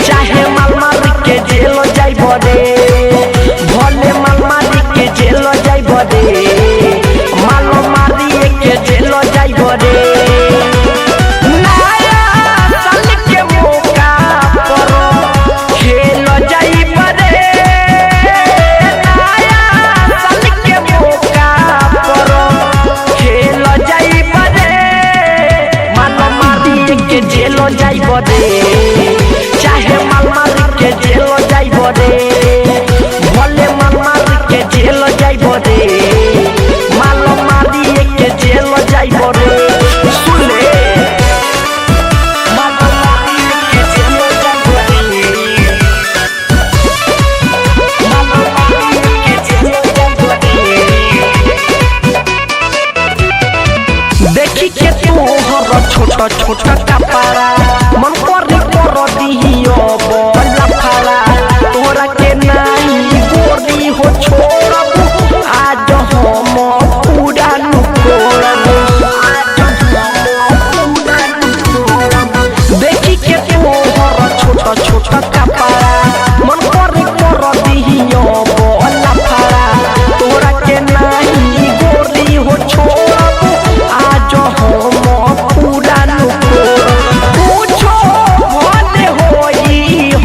चाहे माल मारी के जेल जाइब रे, भले माल मारी के जेल जाइब रे, माल मारी के जेल जाइब रे। नया साल के मौका पर खेल जाइब रे, नया साल के मौका पर खेल जाइब रे, माल मारी के जेल जाइब रे, चाहे माल मारी के जेल जाइब रे, भले माल मारी के जेल जाइब रे, माल मारी के जेल जाइब रे। सुन ले माल मारी के जेल जाइब रे, माल मारी के जेल जाइब रे। देखी के तोहर छोटा छोटा कपड़ा मन पर दिहियो बोला फड़ा, तोरा के नहीं गोरी हो छोड़ब, आज हम पूरा नुकोड़ब, आज हम पूरा नुकोड़ब। देखी के तोहर छोटा छोटा कपड़ा मन पर दिहियो बोला फड़ा, तोरा के नहीं गोरी हो छोड़ब, आज हम पूरा नुकोड़ब।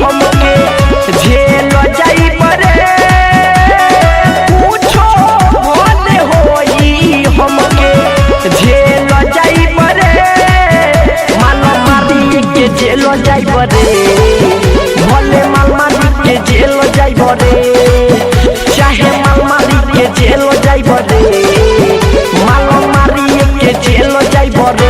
हमके झेल जाइब रे, पूछो भले होई हमके झेल जाइब रे, माल मारी के जेल जाइब रे, भले माल मारी के जेल जाइब रे, चाहे माल मारी के जेल जाइब रे, माल मारी के जेल जाइब रे।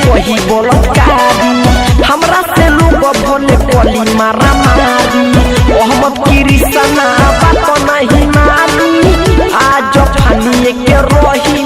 वही बोलकारी हमरा से लोग भोले बोली मारा मारी, मोहम्मद कृष्णा बात नहीं मानी, आज फानी के रही